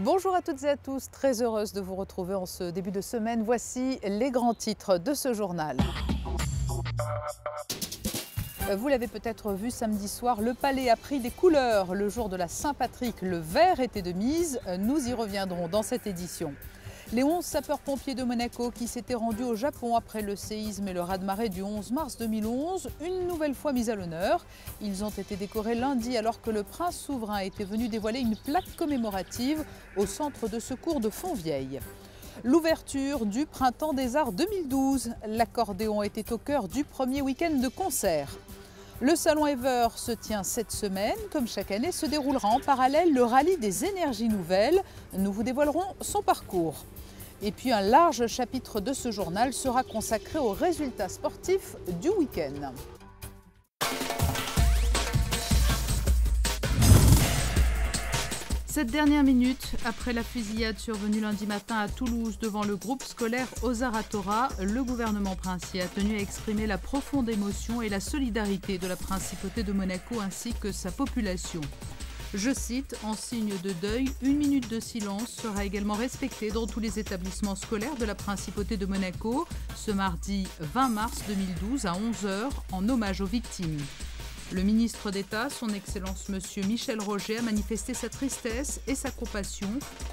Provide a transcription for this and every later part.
Bonjour à toutes et à tous, très heureuse de vous retrouver en ce début de semaine. Voici les grands titres de ce journal. Vous l'avez peut-être vu samedi soir, le palais a pris des couleurs. Le jour de la Saint-Patrick, le vert était de mise. Nous y reviendrons dans cette édition. Les 11 sapeurs-pompiers de Monaco qui s'étaient rendus au Japon après le séisme et le raz-de-marée du 11 mars 2011, une nouvelle fois mis à l'honneur. Ils ont été décorés lundi alors que le prince souverain était venu dévoiler une plaque commémorative au centre de secours de Fontvieille. L'ouverture du Printemps des Arts 2012. L'accordéon était au cœur du premier week-end de concert. Le salon Ever se tient cette semaine. Comme chaque année, se déroulera en parallèle le rallye des énergies nouvelles. Nous vous dévoilerons son parcours. Et puis un large chapitre de ce journal sera consacré aux résultats sportifs du week-end. Cette dernière minute, après la fusillade survenue lundi matin à Toulouse devant le groupe scolaire Ozar Torah, le gouvernement princier a tenu à exprimer la profonde émotion et la solidarité de la principauté de Monaco ainsi que sa population. Je cite, en signe de deuil, une minute de silence sera également respectée dans tous les établissements scolaires de la principauté de Monaco ce mardi 20 mars 2012 à 11 h en hommage aux victimes. Le ministre d'État, son Excellence Monsieur Michel Roger, a manifesté sa tristesse et sa compassion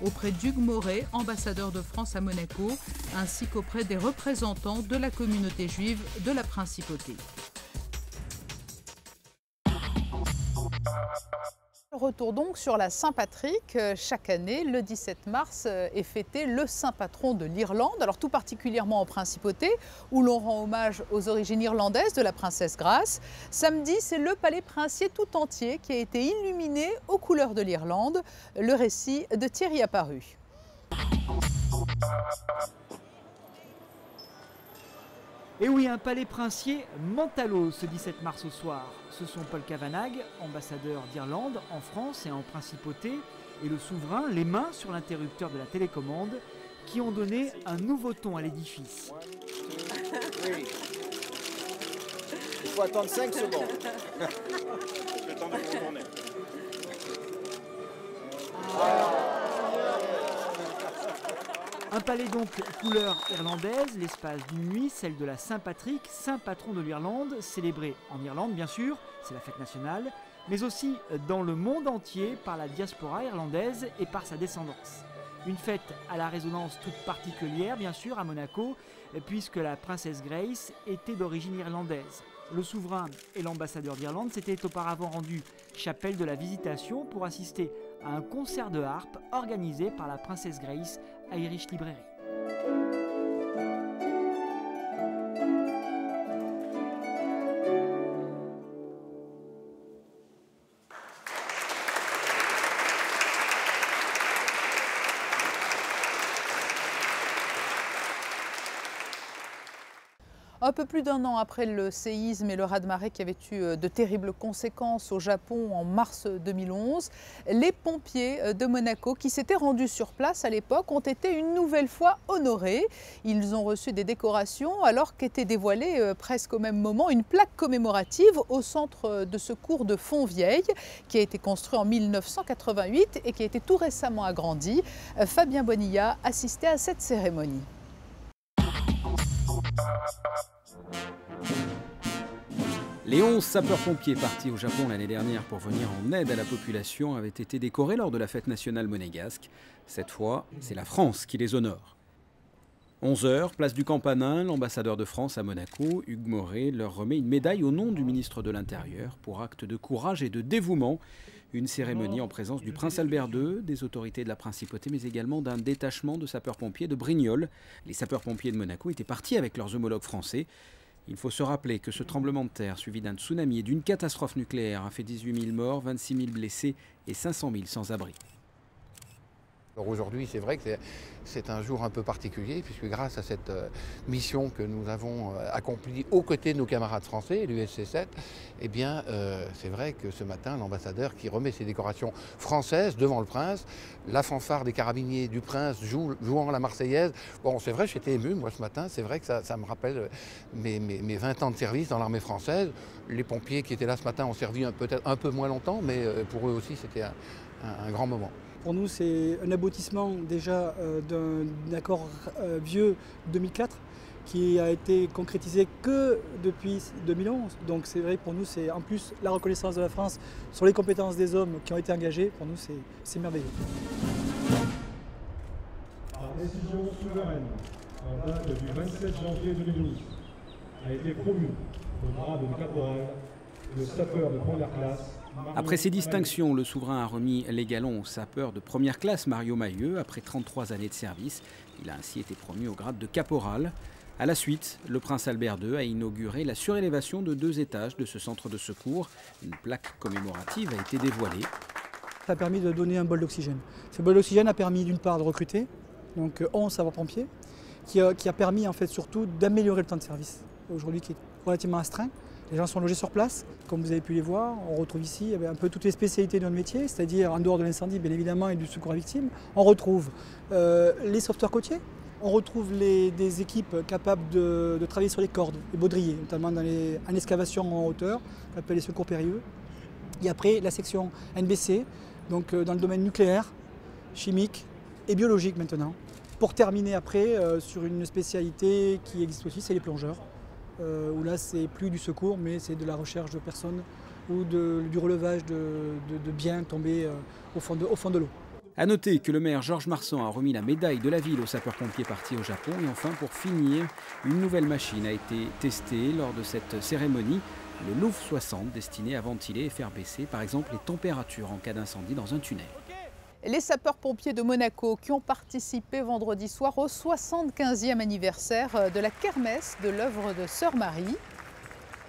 auprès d'Hugues Moret, ambassadeur de France à Monaco, ainsi qu'auprès des représentants de la communauté juive de la principauté. Retour donc sur la Saint-Patrick. Chaque année, le 17 mars est fêté le saint patron de l'Irlande, alors tout particulièrement en Principauté, où l'on rend hommage aux origines irlandaises de la princesse Grace. Samedi, c'est le palais princier tout entier qui a été illuminé aux couleurs de l'Irlande. Le récit de Thierry Apparu. Et oui, un palais princier mentalo ce 17 mars au soir. Ce sont Paul Cavanagh, ambassadeur d'Irlande en France et en Principauté, et le souverain, les mains sur l'interrupteur de la télécommande, qui ont donné un nouveau ton à l'édifice. Il faut attendre 5 secondes. Le temps de retourner. Un palais donc couleur irlandaise, l'espace d'une nuit, celle de la Saint-Patrick, saint patron de l'Irlande, célébré en Irlande bien sûr, c'est la fête nationale, mais aussi dans le monde entier par la diaspora irlandaise et par sa descendance. Une fête à la résonance toute particulière bien sûr à Monaco, puisque la princesse Grace était d'origine irlandaise. Le souverain et l'ambassadeur d'Irlande s'étaient auparavant rendus chapelle de la Visitation pour assister à un concert de harpe organisé par la princesse Grace à Irish Library. Un peu plus d'un an après le séisme et le raz-de-marée qui avait eu de terribles conséquences au Japon en mars 2011, les pompiers de Monaco qui s'étaient rendus sur place à l'époque ont été une nouvelle fois honorés. Ils ont reçu des décorations alors qu'était dévoilée presque au même moment une plaque commémorative au centre de secours de Fontvieille qui a été construit en 1988 et qui a été tout récemment agrandi. Fabien Bonilla assistait à cette cérémonie. Les 11 sapeurs-pompiers partis au Japon l'année dernière pour venir en aide à la population avaient été décorés lors de la fête nationale monégasque. Cette fois, c'est la France qui les honore. 11 h, place du Campanin, l'ambassadeur de France à Monaco, Hugues Moret, leur remet une médaille au nom du ministre de l'Intérieur pour acte de courage et de dévouement. Une cérémonie en présence du prince Albert II, des autorités de la principauté, mais également d'un détachement de sapeurs-pompiers de Brignoles. Les sapeurs-pompiers de Monaco étaient partis avec leurs homologues français. Il faut se rappeler que ce tremblement de terre, suivi d'un tsunami et d'une catastrophe nucléaire, a fait 18 000 morts, 26 000 blessés et 500 000 sans-abri. Aujourd'hui, c'est vrai que c'est un jour un peu particulier, puisque grâce à cette mission que nous avons accomplie aux côtés de nos camarades français, l'USC 7, eh bien, c'est vrai que ce matin, l'ambassadeur qui remet ses décorations françaises devant le prince, la fanfare des carabiniers du prince jouant la Marseillaise. Bon, c'est vrai, j'étais ému, moi, ce matin. C'est vrai que ça me rappelle mes 20 ans de service dans l'armée française. Les pompiers qui étaient là ce matin ont servi peut-être un peu moins longtemps, mais pour eux aussi, c'était un grand moment. Pour nous, c'est un aboutissement déjà d'un accord vieux 2004 qui a été concrétisé que depuis 2011. Donc c'est vrai que pour nous, c'est en plus la reconnaissance de la France sur les compétences des hommes qui ont été engagés. Pour nous, c'est merveilleux. Par décision souveraine, en date du 27 janvier 2012, a été promu au grade de caporal de sapeur de première classe. Après ces distinctions, le souverain a remis les galons au sapeur de première classe Mario Mahieu. Après 33 années de service, il a ainsi été promu au grade de caporal. À la suite, le prince Albert II a inauguré la surélévation de 2 étages de ce centre de secours. Une plaque commémorative a été dévoilée. Ça a permis de donner un bol d'oxygène. Ce bol d'oxygène a permis d'une part de recruter, donc 11 sapeurs-pompiers, qui a permis en fait surtout d'améliorer le temps de service, aujourd'hui qui est relativement astreint. Les gens sont logés sur place, comme vous avez pu les voir. On retrouve ici un peu toutes les spécialités de notre métier, c'est-à-dire en dehors de l'incendie bien évidemment et du secours à victimes. On retrouve les sauveteurs côtiers, on retrouve des équipes capables de travailler sur les cordes, les baudriers, notamment en excavation en hauteur, qu'on appelle les secours périlleux. Et après la section NBC, donc dans le domaine nucléaire, chimique et biologique maintenant. Pour terminer après sur une spécialité qui existe aussi, c'est les plongeurs. Où là c'est plus du secours mais c'est de la recherche de personnes ou du relevage de biens tombés au fond de l'eau. A noter que le maire Georges Marsan a remis la médaille de la ville aux sapeurs-pompiers partis au Japon. Et enfin, pour finir, une nouvelle machine a été testée lors de cette cérémonie, le Louvre 60, destiné à ventiler et faire baisser par exemple les températures en cas d'incendie dans un tunnel. Les sapeurs-pompiers de Monaco qui ont participé vendredi soir au 75e anniversaire de la kermesse de l'œuvre de Sœur Marie.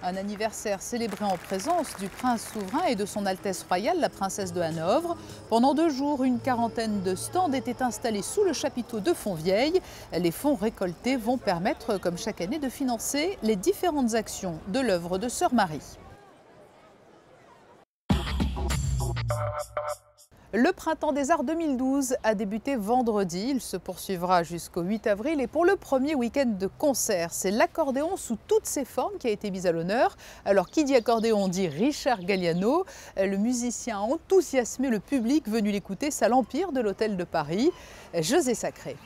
Un anniversaire célébré en présence du prince souverain et de son Altesse royale, la princesse de Hanovre. Pendant 2 jours, une quarantaine de stands étaient installés sous le chapiteau de Fontvieille. Les fonds récoltés vont permettre, comme chaque année, de financer les différentes actions de l'œuvre de Sœur Marie. Le Printemps des Arts 2012 a débuté vendredi. Il se poursuivra jusqu'au 8 avril. Et pour le premier week-end de concert, c'est l'accordéon sous toutes ses formes qui a été mis à l'honneur. Alors, qui dit accordéon dit Richard Galliano. Le musicien a enthousiasmé le public venu l'écouter, salle Empire de l'Hôtel de Paris. José Sacré.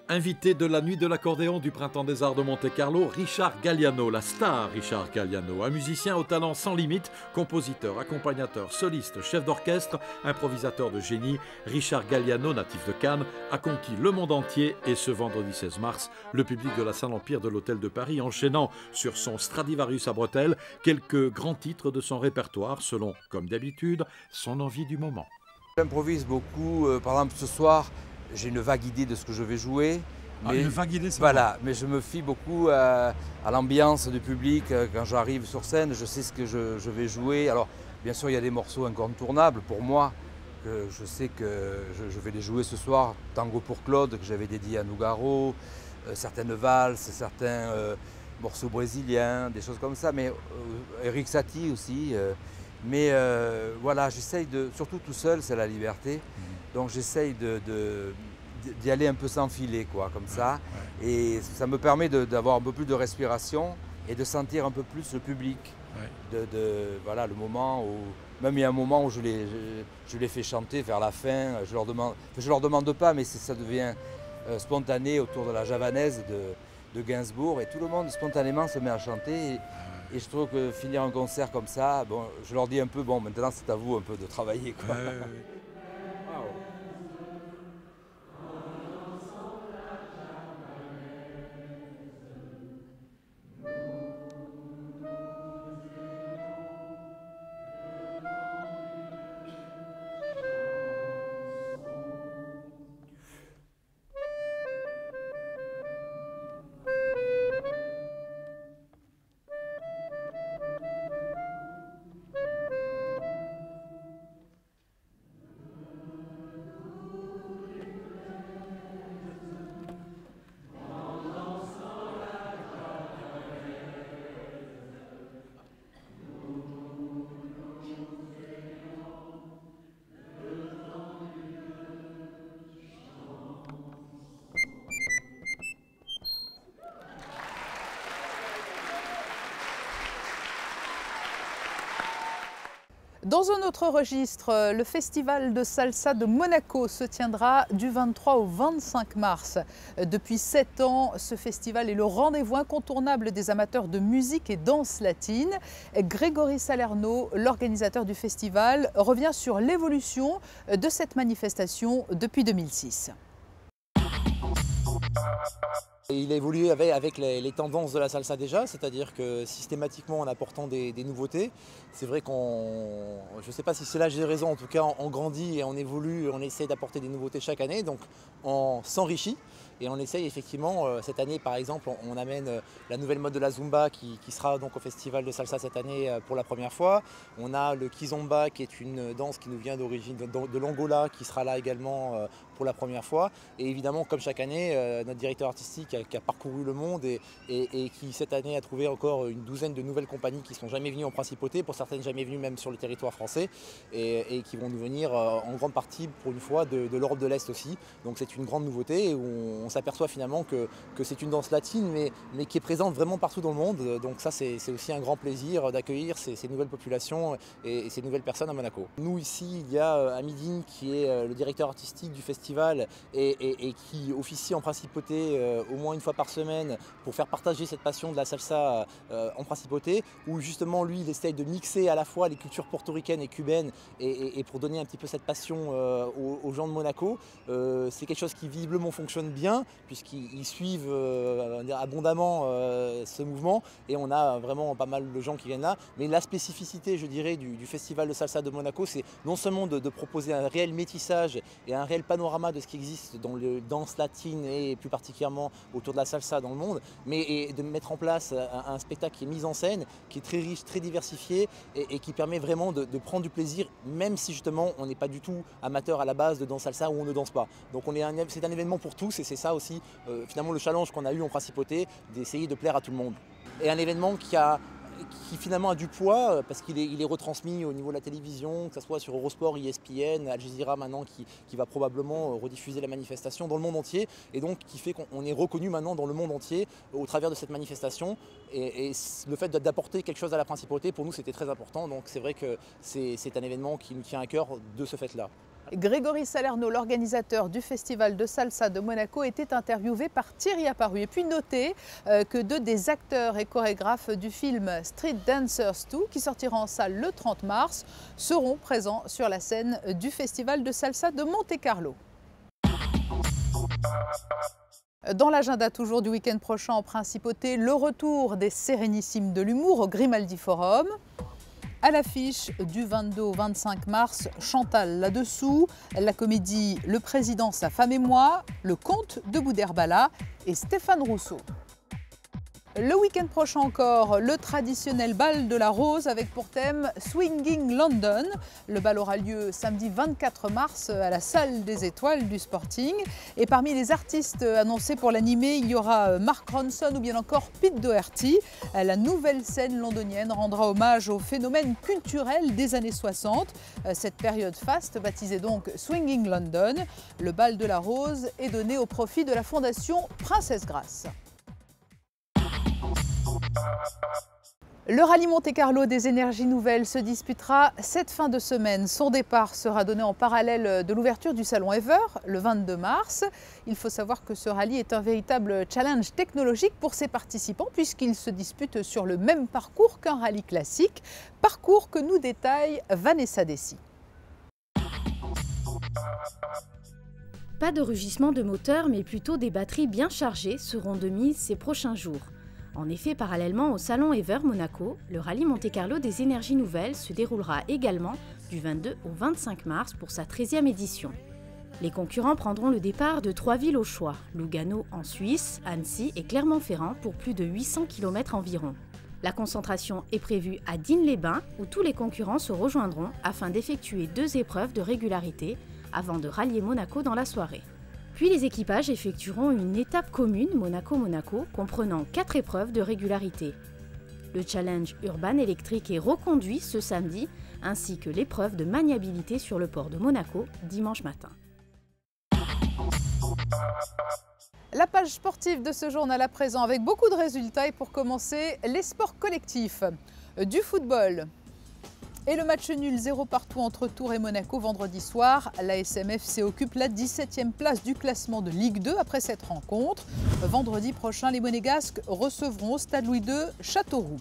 Invité de la nuit de l'accordéon du Printemps des Arts de Monte-Carlo, Richard Galliano, la star Richard Galliano, un musicien au talent sans limite, compositeur, accompagnateur, soliste, chef d'orchestre, improvisateur de génie. Richard Galliano, natif de Cannes, a conquis le monde entier et ce vendredi 16 mars, le public de la salle Empire de l'Hôtel de Paris, enchaînant sur son Stradivarius à bretelles quelques grands titres de son répertoire selon, comme d'habitude, son envie du moment. J'improvise beaucoup, par exemple ce soir, j'ai une vague idée de ce que je vais jouer. Mais, une vague idée, c'est voilà, mais je me fie beaucoup à l'ambiance du public. Quand j'arrive sur scène, je sais ce que je vais jouer. Alors, bien sûr, il y a des morceaux incontournables pour moi, que je sais que je vais les jouer ce soir. Tango pour Claude, que j'avais dédié à Nougaro, certaines valses, certains morceaux brésiliens, des choses comme ça, mais Eric Satie aussi. Mais voilà, j'essaye de, surtout tout seul, c'est la liberté. Donc j'essaye d'y aller un peu sans filet, quoi, comme ça. Ouais. Et ça me permet d'avoir un peu plus de respiration et de sentir un peu plus le public. Ouais. Voilà, le moment où, même il y a un moment où je les fais chanter vers la fin. Je leur demande pas, mais ça devient spontané autour de la javanaise de Gainsbourg. Et tout le monde spontanément se met à chanter. Et je trouve que finir un concert comme ça, bon, je leur dis un peu, bon, maintenant c'est à vous un peu de travailler, quoi. Ouais. Dans un autre registre, le festival de salsa de Monaco se tiendra du 23 au 25 mars. Depuis 7 ans, ce festival est le rendez-vous incontournable des amateurs de musique et danse latine. Grégory Salerno, l'organisateur du festival, revient sur l'évolution de cette manifestation depuis 2006. Il a évolué avec les tendances de la salsa déjà, c'est-à-dire que systématiquement en apportant des nouveautés. C'est vrai je ne sais pas si c'est là j'ai raison, en tout cas on grandit et on évolue, on essaie d'apporter des nouveautés chaque année, donc on s'enrichit. Et on essaye effectivement, cette année par exemple, on amène la nouvelle mode de la Zumba qui sera donc au festival de salsa cette année pour la première fois. On a le Kizomba qui est une danse qui nous vient d'origine de l'Angola qui sera là également pour la première fois. Et évidemment, comme chaque année, notre directeur artistique qui a parcouru le monde et qui cette année a trouvé encore une douzaine de nouvelles compagnies qui ne sont jamais venues en principauté, pour certaines jamais venues même sur le territoire français et qui vont nous venir en grande partie pour une fois de l'Europe de l'Est aussi. Donc c'est une grande nouveauté où on s'aperçoit finalement que c'est une danse latine mais qui est présente vraiment partout dans le monde. Donc ça c'est aussi un grand plaisir d'accueillir ces nouvelles populations et ces nouvelles personnes à Monaco. Nous ici il y a Amidine qui est le directeur artistique du festival et qui officie en principauté au moins une fois par semaine pour faire partager cette passion de la salsa en principauté, où justement lui il essaye de mixer à la fois les cultures portoricaines et cubaines et pour donner un petit peu cette passion aux gens de Monaco. C'est quelque chose qui visiblement fonctionne bien puisqu'ils suivent abondamment ce mouvement et on a vraiment pas mal de gens qui viennent là. Mais la spécificité je dirais du festival de salsa de Monaco, c'est non seulement de proposer un réel métissage et un réel panorama de ce qui existe dans les danses latines et plus particulièrement autour de la salsa dans le monde, mais de mettre en place un spectacle qui est mis en scène, qui est très riche, très diversifié et qui permet vraiment de prendre du plaisir, même si justement on n'est pas du tout amateur à la base de danse salsa où on ne danse pas. Donc c'est un événement pour tous et c'est ça aussi finalement le challenge qu'on a eu en principauté, d'essayer de plaire à tout le monde. Et un événement qui finalement a du poids parce qu'il est retransmis au niveau de la télévision, que ce soit sur Eurosport, ESPN, Al Jazeera maintenant qui va probablement rediffuser la manifestation dans le monde entier et donc qui fait qu'on est reconnu maintenant dans le monde entier au travers de cette manifestation et le fait d'apporter quelque chose à la principauté pour nous c'était très important, donc c'est vrai que c'est un événement qui nous tient à cœur de ce fait-là. Grégory Salerno, l'organisateur du festival de salsa de Monaco, était interviewé par Thierry Apparu. Et puis notez que 2 des acteurs et chorégraphes du film Street Dancers 2, qui sortira en salle le 30 mars, seront présents sur la scène du festival de salsa de Monte-Carlo. Dans l'agenda toujours du week-end prochain en principauté, le retour des Sérénissimes de l'humour au Grimaldi Forum. À l'affiche du 22 au 25 mars, Chantal là-dessous, la comédie Le Président, sa femme et moi, le conte de Boudherbala et Stéphane Rousseau. Le week-end prochain encore, le traditionnel bal de la Rose avec pour thème Swinging London. Le bal aura lieu samedi 24 mars à la salle des étoiles du Sporting. Et parmi les artistes annoncés pour l'animer, il y aura Mark Ronson ou bien encore Pete Doherty. La nouvelle scène londonienne rendra hommage au phénomène culturel des années 60. Cette période faste, baptisée donc Swinging London, le bal de la Rose est donné au profit de la fondation Princesse Grace. Le rallye Monte-Carlo des énergies nouvelles se disputera cette fin de semaine. Son départ sera donné en parallèle de l'ouverture du salon Ever le 22 mars. Il faut savoir que ce rallye est un véritable challenge technologique pour ses participants puisqu'il se dispute sur le même parcours qu'un rallye classique, parcours que nous détaille Vanessa Dessy. Pas de rugissement de moteur mais plutôt des batteries bien chargées seront de mise ces prochains jours. En effet, parallèlement au salon Ever Monaco, le rallye Monte-Carlo des énergies nouvelles se déroulera également du 22 au 25 mars pour sa 13e édition. Les concurrents prendront le départ de 3 villes au choix, Lugano en Suisse, Annecy et Clermont-Ferrand pour plus de 800 km environ. La concentration est prévue à Digne-les-Bains où tous les concurrents se rejoindront afin d'effectuer 2 épreuves de régularité avant de rallier Monaco dans la soirée. Puis les équipages effectueront une étape commune Monaco-Monaco comprenant 4 épreuves de régularité. Le challenge urbain électrique est reconduit ce samedi, ainsi que l'épreuve de maniabilité sur le port de Monaco dimanche matin. La page sportive de ce journal à présent avec beaucoup de résultats et pour commencer, les sports collectifs. Du football. Et le match nul 0 partout entre Tours et Monaco vendredi soir. La SMFC occupe la 17e place du classement de Ligue 2 après cette rencontre. Vendredi prochain, les Monégasques recevront au Stade Louis II Châteauroux.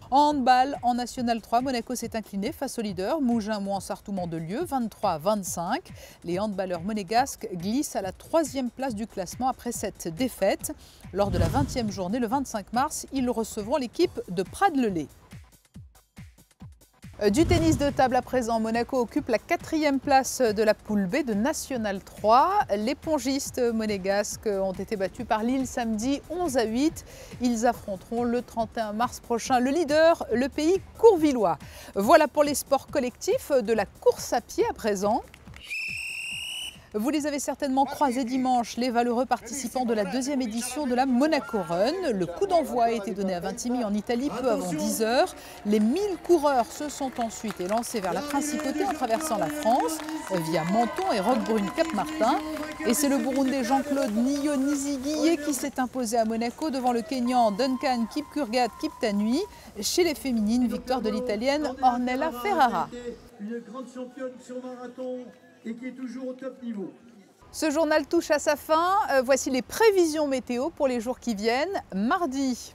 En handball, en National 3, Monaco s'est incliné face au leader Mougins-Mouansartou-Mandelieu, 23-25. Les handballeurs monégasques glissent à la 3e place du classement après cette défaite. Lors de la 20e journée, le 25 mars, ils recevront l'équipe de Prades-le-Lez. Du tennis de table à présent, Monaco occupe la 4e place de la poule B de National 3. Les pongistes monégasques ont été battus par Lille samedi 11-8. Ils affronteront le 31 mars prochain le leader, le pays courvillois. Voilà pour les sports collectifs. De la course à pied à présent. Vous les avez certainement croisés dimanche, les valeureux participants de la 2e édition de la Monaco Run. Le coup d'envoi a été donné à Vintimille en Italie peu avant 10 h. Les 1000 coureurs se sont ensuite élancés vers la Principauté en traversant la France via Menton et Roquebrune-Cap-Martin. Et c'est le Burundais Jean-Claude Niyoniziguié qui s'est imposé à Monaco devant le Kényan Duncan Kipkurgat Kiptanui. Chez les féminines, victoire de l'Italienne Ornella Ferrara. Une grande championne sur marathon et qui est toujours au top niveau. Ce journal touche à sa fin. Voici les prévisions météo pour les jours qui viennent. Mardi,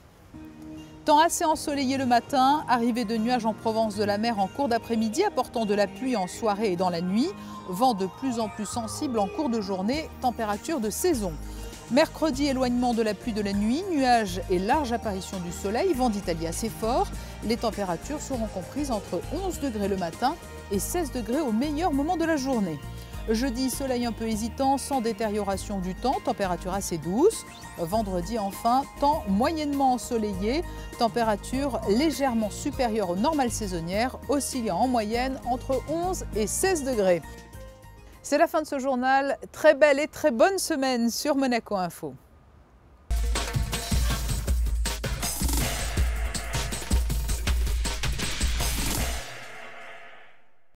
temps assez ensoleillé le matin, arrivée de nuages en Provence de la mer en cours d'après-midi, apportant de la pluie en soirée et dans la nuit. Vent de plus en plus sensible en cours de journée, température de saison. Mercredi, éloignement de la pluie de la nuit, nuages et large apparition du soleil, vent d'Italie assez fort. Les températures seront comprises entre 11 degrés le matin et 16 degrés au meilleur moment de la journée. Jeudi, soleil un peu hésitant, sans détérioration du temps, température assez douce. Vendredi, enfin, temps moyennement ensoleillé, température légèrement supérieure aux normales saisonnières, oscillant en moyenne entre 11 et 16 degrés. C'est la fin de ce journal. Très belle et très bonne semaine sur Monaco Info.